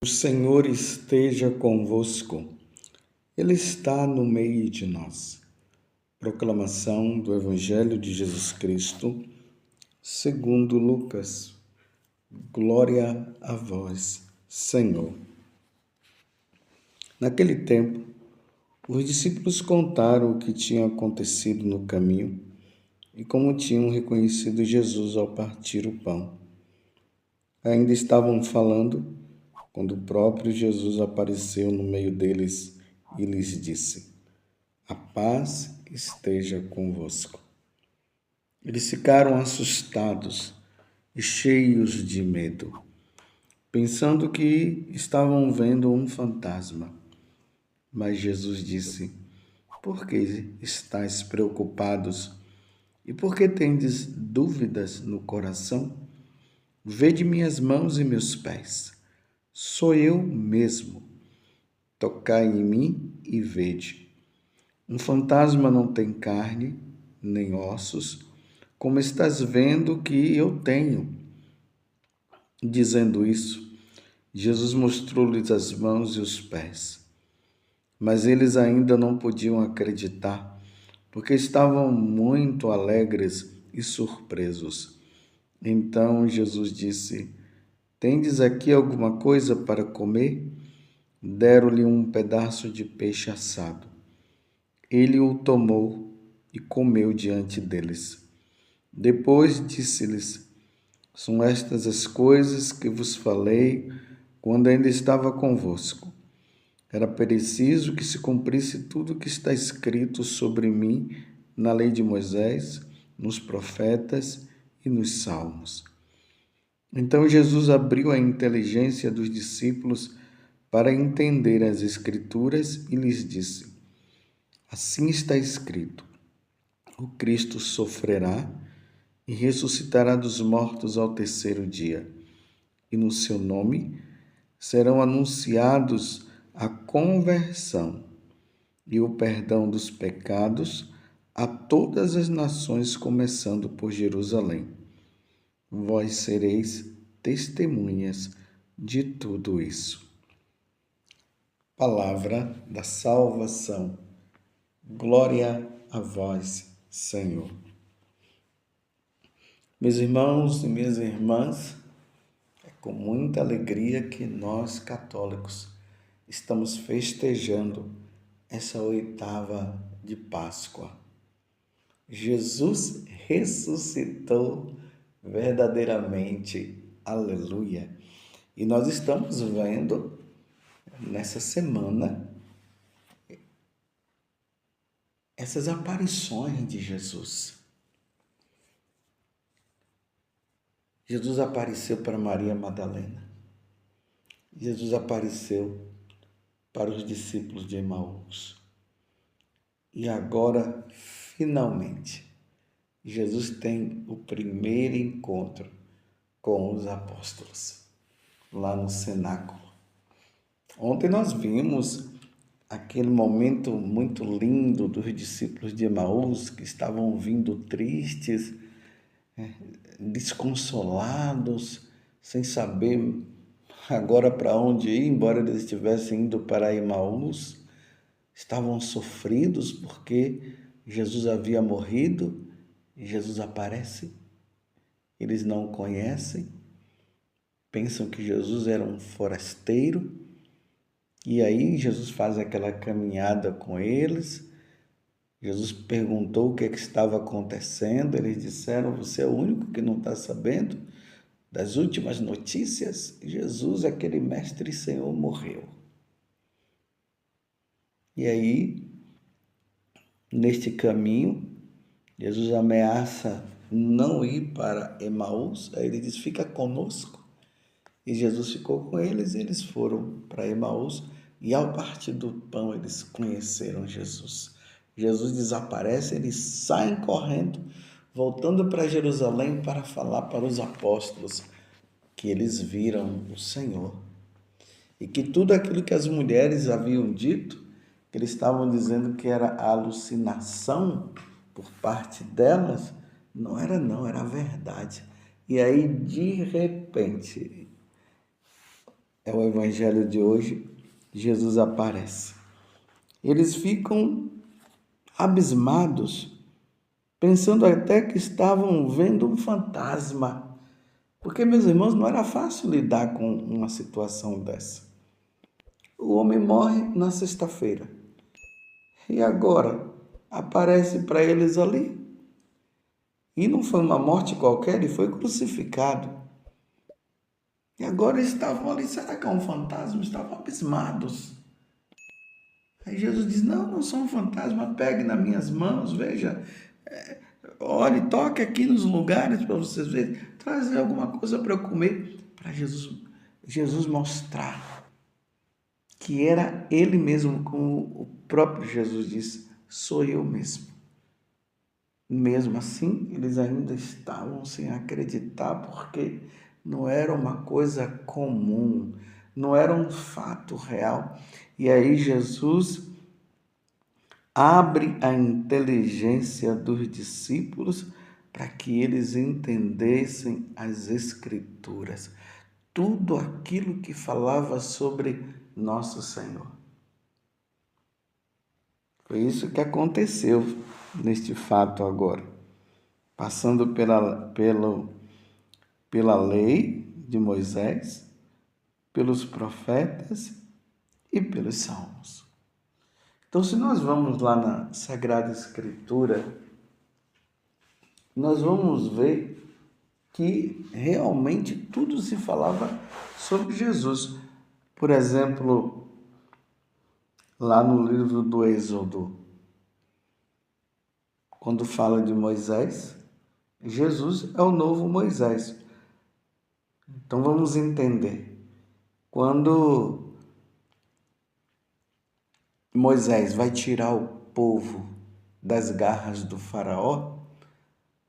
O Senhor esteja convosco, Ele está no meio de nós. Proclamação do Evangelho de Jesus Cristo, segundo Lucas. Glória a vós, Senhor. Naquele tempo, os discípulos contaram o que tinha acontecido no caminho e como tinham reconhecido Jesus ao partir o pão. Ainda estavam falando quando o próprio Jesus apareceu no meio deles e lhes disse: "A paz esteja convosco." Eles ficaram assustados e cheios de medo, pensando que estavam vendo um fantasma. Mas Jesus disse: "Por que estáis preocupados e por que tendes dúvidas no coração? Vede minhas mãos e meus pés. Sou eu mesmo. Tocai em mim e vede. Um fantasma não tem carne, nem ossos, como estás vendo que eu tenho." Dizendo isso, Jesus mostrou-lhes as mãos e os pés. Mas eles ainda não podiam acreditar, porque estavam muito alegres e surpresos. Então Jesus disse: "Tendes aqui alguma coisa para comer?" Deram-lhe um pedaço de peixe assado. Ele o tomou e comeu diante deles. Depois disse-lhes: "São estas as coisas que vos falei quando ainda estava convosco. Era preciso que se cumprisse tudo o que está escrito sobre mim na lei de Moisés, nos profetas e nos salmos." Então Jesus abriu a inteligência dos discípulos para entender as Escrituras e lhes disse: "Assim está escrito: o Cristo sofrerá e ressuscitará dos mortos ao terceiro dia, e no seu nome serão anunciados a conversão e o perdão dos pecados a todas as nações, começando por Jerusalém. Vós sereis testemunhas de tudo isso." Palavra da salvação. Glória a vós, Senhor. Meus irmãos e minhas irmãs, é com muita alegria que nós, católicos, estamos festejando essa oitava de Páscoa. Jesus ressuscitou verdadeiramente. Aleluia! E nós estamos vendo nessa semana essas aparições de Jesus. Jesus apareceu para Maria Madalena. Jesus apareceu para os discípulos de Emaús. E agora, finalmente, Jesus tem o primeiro encontro com os apóstolos, lá no cenáculo. Ontem nós vimos aquele momento muito lindo dos discípulos de Emaús, que estavam vindo tristes, desconsolados, sem saber agora para onde ir, embora eles estivessem indo para Emaús. Estavam sofridos porque Jesus havia morrido e Jesus aparece. Eles não o conhecem, pensam que Jesus era um forasteiro. E aí Jesus faz aquela caminhada com eles. Jesus perguntou o que estava acontecendo. Eles disseram: "Você é o único que não está sabendo das últimas notícias? Jesus, aquele mestre e Senhor, morreu." E aí, neste caminho, Jesus ameaça não ir para Emaús. Aí ele diz: "Fica conosco." E Jesus ficou com eles e eles foram para Emaús. E ao partir do pão, eles conheceram Jesus. Jesus desaparece, eles saem correndo, voltando para Jerusalém para falar para os apóstolos que eles viram o Senhor. E que tudo aquilo que as mulheres haviam dito, que eles estavam dizendo que era alucinação por parte delas, não, era a verdade. E aí, de repente, é o evangelho de hoje, Jesus aparece. Eles ficam abismados, pensando até que estavam vendo um fantasma. Porque, meus irmãos, não era fácil lidar com uma situação dessa. O homem morre na sexta-feira. E agora? Aparece para eles ali. E não foi uma morte qualquer, ele foi crucificado. E agora estavam ali, será que é um fantasma? Estavam abismados. Aí Jesus diz, não, não sou um fantasma, pegue nas minhas mãos, veja, olhe, toque aqui nos lugares para vocês verem, trazer alguma coisa para eu comer, para Jesus mostrar que era ele mesmo, como o próprio Jesus disse, sou eu mesmo. Mesmo assim, eles ainda estavam sem acreditar, porque não era uma coisa comum, não era um fato real. E aí Jesus abre a inteligência dos discípulos para que eles entendessem as Escrituras, tudo aquilo que falava sobre nosso Senhor. Foi isso que aconteceu neste fato agora, passando pela lei de Moisés, pelos profetas e pelos salmos. Então, se nós vamos lá na Sagrada Escritura, nós vamos ver que realmente tudo se falava sobre Jesus. Por exemplo, lá no livro do Êxodo, quando fala de Moisés, Jesus é o novo Moisés. Então vamos entender. Quando Moisés vai tirar o povo das garras do faraó,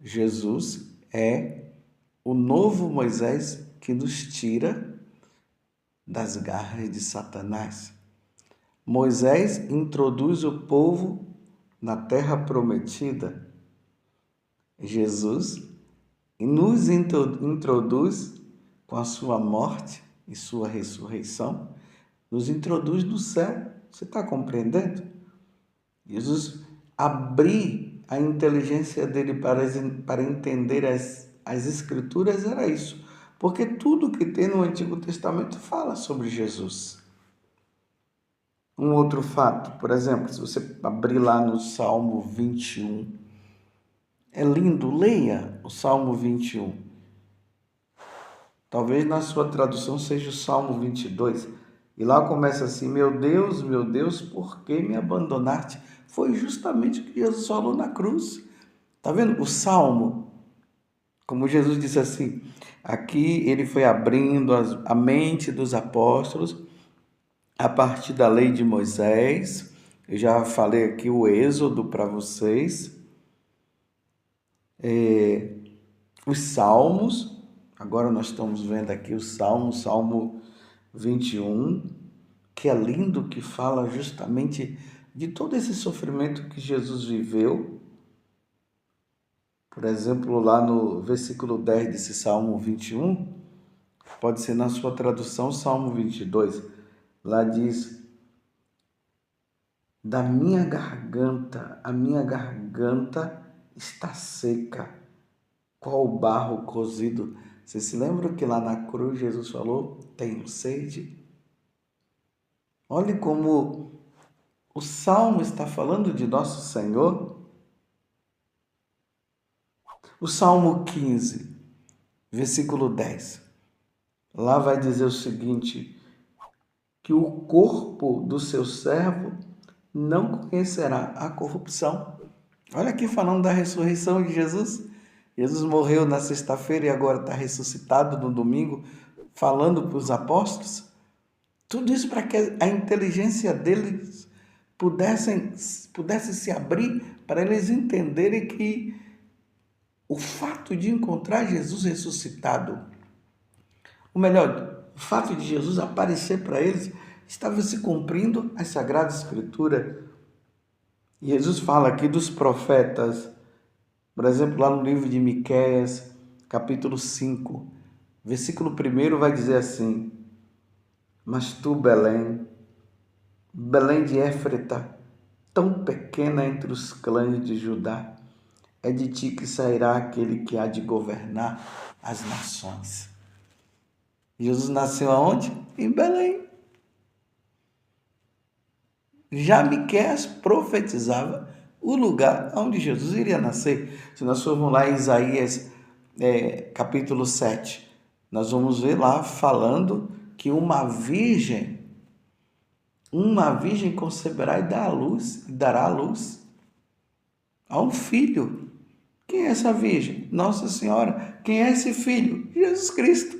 Jesus é o novo Moisés que nos tira das garras de Satanás. Moisés introduz o povo na terra prometida. Jesus nos introduz com a sua morte e sua ressurreição, nos introduz no céu. Você está compreendendo? Jesus abrir a inteligência dele para entender as Escrituras era isso. Porque tudo que tem no Antigo Testamento fala sobre Jesus. Um outro fato, por exemplo, se você abrir lá no Salmo 21, é lindo, leia o Salmo 21. Talvez na sua tradução seja o Salmo 22. E lá começa assim, meu Deus, por que me abandonaste? Foi justamente o que Jesus falou na cruz. Está vendo? O Salmo, como Jesus disse assim, aqui ele foi abrindo a mente dos apóstolos a partir da lei de Moisés. Eu já falei aqui o Êxodo para vocês. Os Salmos, agora nós estamos vendo aqui o Salmo 21, que é lindo, que fala justamente de todo esse sofrimento que Jesus viveu. Por exemplo, lá no versículo 10 desse Salmo 21, pode ser na sua tradução Salmo 22, lá diz, a minha garganta está seca, qual barro cozido. Você se lembra que lá na cruz Jesus falou, tenho sede? Olhe como o Salmo está falando de nosso Senhor. O Salmo 15, versículo 10. Lá vai dizer o seguinte, que o corpo do seu servo não conhecerá a corrupção. Olha aqui falando da ressurreição de Jesus. Jesus morreu na sexta-feira e agora está ressuscitado no domingo, falando para os apóstolos. Tudo isso para que a inteligência deles pudesse se abrir, para eles entenderem que o fato de encontrar Jesus ressuscitado, ou melhor, o fato de Jesus aparecer para eles, estava se cumprindo a Sagrada Escritura. Jesus fala aqui dos profetas, por exemplo, lá no livro de Miqueias, capítulo 5, versículo 1 vai dizer assim, Mas tu, Belém, Belém de Éfrata, tão pequena entre os clãs de Judá, é de ti que sairá aquele que há de governar as nações. Jesus nasceu aonde? Em Belém. Já Miqueias profetizava o lugar onde Jesus iria nascer. Se nós formos lá em Isaías capítulo 7, nós vamos ver lá falando que uma virgem conceberá e dará à luz a um filho. Quem é essa virgem? Nossa Senhora. Quem é esse filho? Jesus Cristo.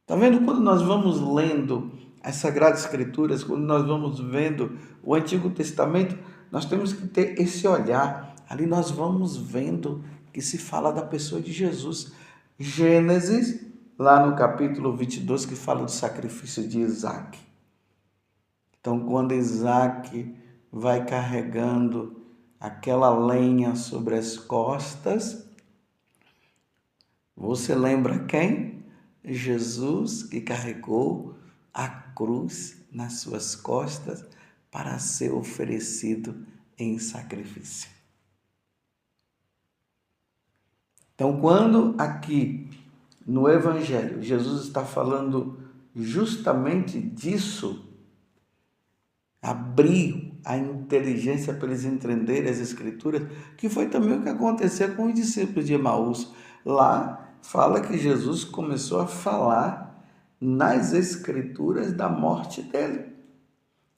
Está vendo? Quando nós vamos lendo as Sagradas Escrituras, quando nós vamos vendo o Antigo Testamento, nós temos que ter esse olhar. Ali nós vamos vendo que se fala da pessoa de Jesus. Gênesis, lá no capítulo 22, que fala do sacrifício de Isaac. Então, quando Isaac vai carregando aquela lenha sobre as costas, você lembra quem? Jesus, que carregou a cruz nas suas costas para ser oferecido em sacrifício. Então, quando aqui no Evangelho Jesus está falando justamente disso, abriu a inteligência para eles entenderem as Escrituras, que foi também o que aconteceu com os discípulos de Emaús. Lá fala que Jesus começou a falar nas Escrituras da morte dele.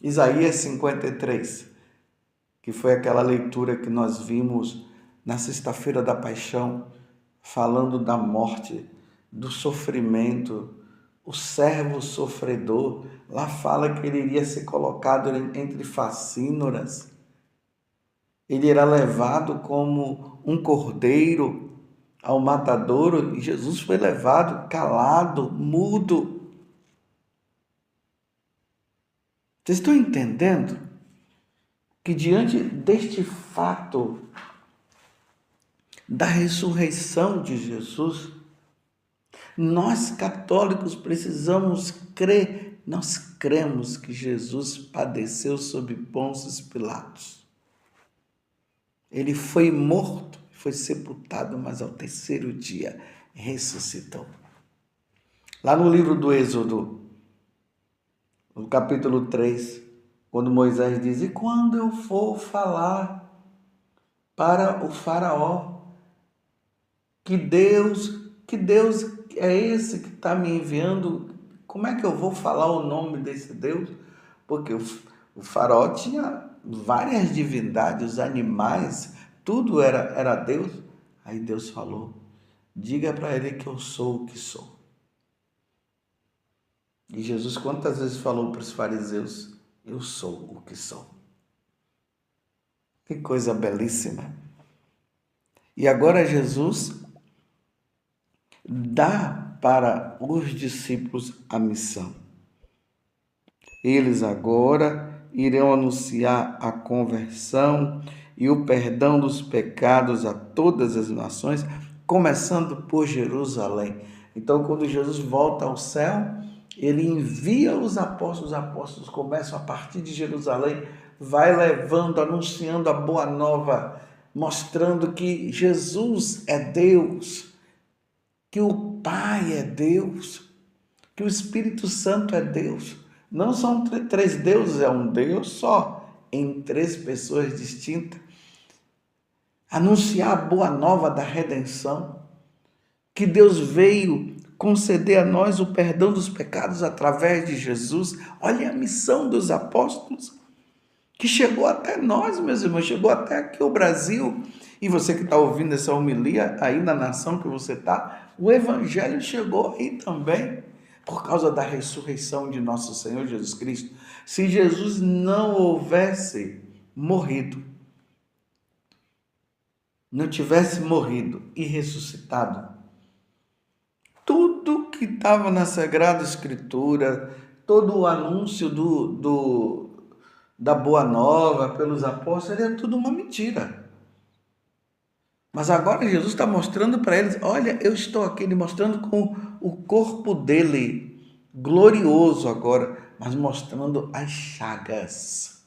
Isaías 53, que foi aquela leitura que nós vimos na sexta-feira da Paixão, falando da morte, do sofrimento, o servo sofredor. Lá fala que ele iria ser colocado entre facínoras. Ele era levado como um cordeiro ao matadouro, e Jesus foi levado calado, mudo. Vocês estão entendendo que diante deste fato da ressurreição de Jesus, nós católicos precisamos crer, nós cremos que Jesus padeceu sob Pôncio Pilatos. Ele foi morto, foi sepultado, mas ao terceiro dia ressuscitou. Lá no livro do Êxodo, no capítulo 3, quando Moisés diz: e quando eu for falar para o faraó que Deus é esse que está me enviando, como é que eu vou falar o nome desse Deus? Porque o faraó tinha várias divindades, os animais, tudo era Deus. Aí Deus falou: diga para ele que eu sou o que sou. E Jesus quantas vezes falou para os fariseus: eu sou o que sou. Que coisa belíssima. E agora Jesus dá para os discípulos a missão. Eles agora irão anunciar a conversão e o perdão dos pecados a todas as nações, começando por Jerusalém. Então, quando Jesus volta ao céu, ele envia os apóstolos começam a partir de Jerusalém, vai levando, anunciando a boa nova, mostrando que Jesus é Deus, que o Pai é Deus, que o Espírito Santo é Deus. Não são três deuses, é um Deus só, em três pessoas distintas. Anunciar a boa nova da redenção, que Deus veio conceder a nós o perdão dos pecados através de Jesus. Olha a missão dos apóstolos, que chegou até nós, meus irmãos, chegou até aqui o Brasil. E você que está ouvindo essa homilia aí na nação que você está, o Evangelho chegou aí também, por causa da ressurreição de nosso Senhor Jesus Cristo. Se Jesus não houvesse morrido, não tivesse morrido e ressuscitado, tudo que estava na Sagrada Escritura, todo o anúncio da Boa Nova pelos apóstolos, era tudo uma mentira. Mas agora Jesus está mostrando para eles, olha, eu estou aqui, ele mostrando com o corpo dele, glorioso agora, mas mostrando as chagas.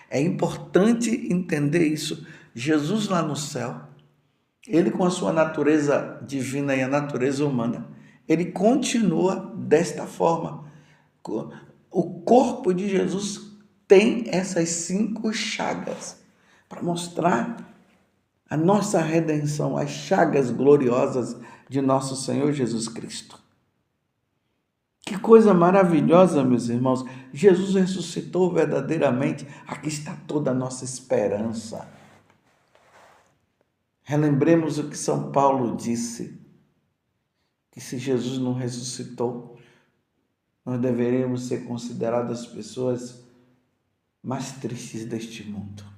É importante entender isso. Jesus lá no céu, ele com a sua natureza divina e a natureza humana, ele continua desta forma. O corpo de Jesus tem essas 5 chagas para mostrar a nossa redenção, as chagas gloriosas de nosso Senhor Jesus Cristo. Que coisa maravilhosa, meus irmãos. Jesus ressuscitou verdadeiramente. Aqui está toda a nossa esperança. Relembremos o que São Paulo disse, que se Jesus não ressuscitou, nós deveríamos ser consideradas as pessoas mais tristes deste mundo.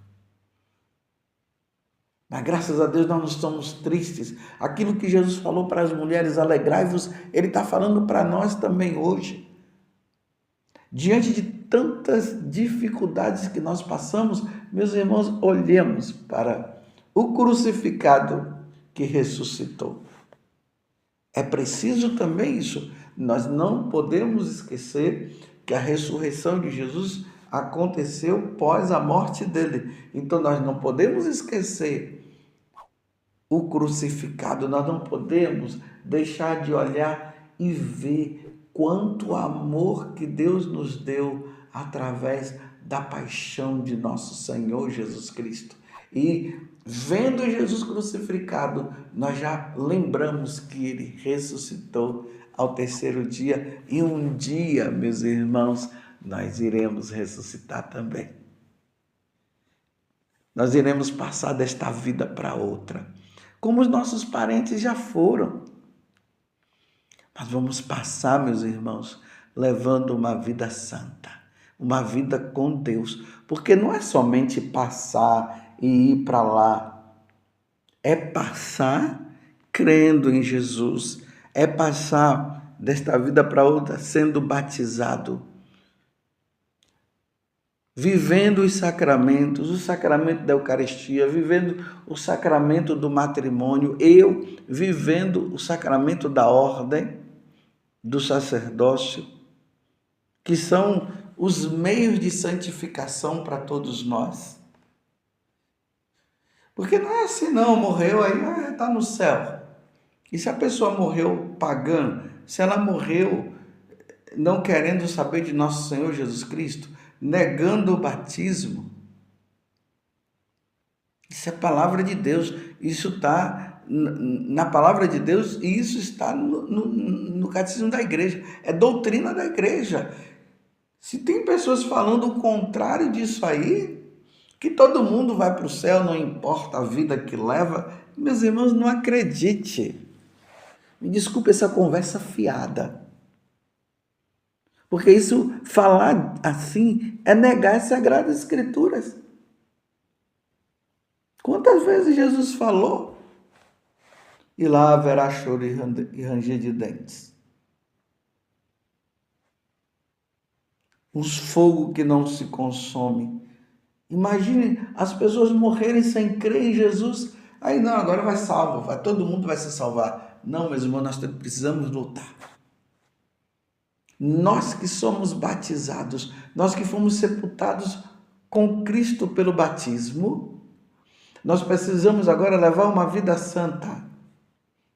Mas graças a Deus nós não estamos tristes. Aquilo que Jesus falou para as mulheres, alegrai-vos, Ele está falando para nós também hoje. Diante de tantas dificuldades que nós passamos, meus irmãos, olhemos para o crucificado que ressuscitou. É preciso também isso. Nós não podemos esquecer que a ressurreição de Jesus aconteceu pós a morte dele. Então nós não podemos esquecer o crucificado, nós não podemos deixar de olhar e ver quanto amor que Deus nos deu através da paixão de nosso Senhor Jesus Cristo. E vendo Jesus crucificado, nós já lembramos que ele ressuscitou ao 3º dia, e um dia, meus irmãos, nós iremos ressuscitar também. Nós iremos passar desta vida para outra, como os nossos parentes já foram. Mas vamos passar, meus irmãos, levando uma vida santa, uma vida com Deus, porque não é somente passar e ir para lá, é passar crendo em Jesus, é passar desta vida para outra sendo batizado, vivendo os sacramentos, o sacramento da Eucaristia, vivendo o sacramento do matrimônio, eu vivendo o sacramento da ordem, do sacerdócio, que são os meios de santificação para todos nós. Porque não é assim não, morreu aí, está no céu. E se a pessoa morreu pagã, se ela morreu não querendo saber de nosso Senhor Jesus Cristo, negando o batismo, isso é palavra de Deus, isso está na palavra de Deus e isso está no catecismo da igreja, é doutrina da igreja. Se tem pessoas falando o contrário disso aí, que todo mundo vai para o céu, não importa a vida que leva, meus irmãos, não acredite. Me desculpe essa conversa fiada. Porque isso, falar assim, é negar as Sagradas Escrituras. Quantas vezes Jesus falou? E lá haverá choro e ranger de dentes. Um fogo que não se consome. Imagine as pessoas morrerem sem crer em Jesus. Aí não, agora vai salvo, todo mundo vai se salvar. Não, meus irmãos, nós precisamos lutar. Nós que somos batizados, nós que fomos sepultados com Cristo pelo batismo, nós precisamos agora levar uma vida santa,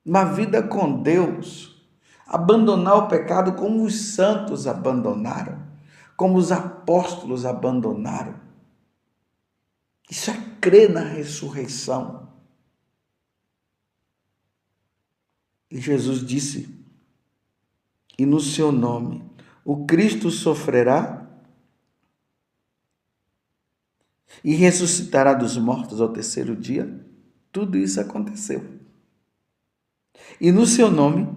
uma vida com Deus, abandonar o pecado como os santos abandonaram, como os apóstolos abandonaram. Isso é crer na ressurreição. E Jesus disse, e no seu nome, o Cristo sofrerá e ressuscitará dos mortos ao 3º dia. Tudo isso aconteceu. E no seu nome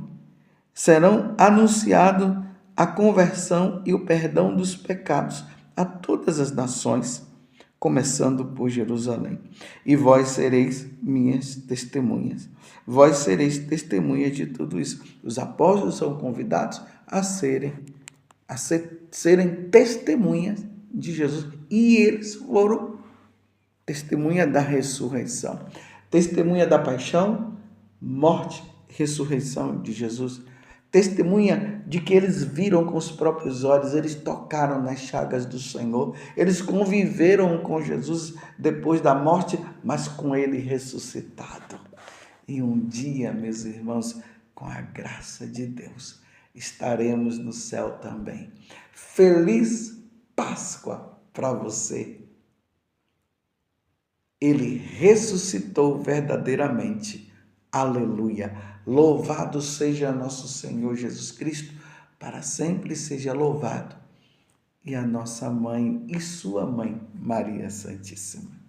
serão anunciados a conversão e o perdão dos pecados a todas as nações, começando por Jerusalém. E vós sereis minhas testemunhas. Vós sereis testemunhas de tudo isso. Os apóstolos são convidados a serem testemunhas de Jesus. E eles foram testemunha da ressurreição. Testemunha da paixão, morte, ressurreição de Jesus. Testemunha de que eles viram com os próprios olhos, eles tocaram nas chagas do Senhor, eles conviveram com Jesus depois da morte, mas com ele ressuscitado. E um dia, meus irmãos, com a graça de Deus, estaremos no céu também. Feliz Páscoa para você. Ele ressuscitou verdadeiramente. Aleluia. Louvado seja nosso Senhor Jesus Cristo, para sempre seja louvado. E a nossa mãe e sua mãe, Maria Santíssima.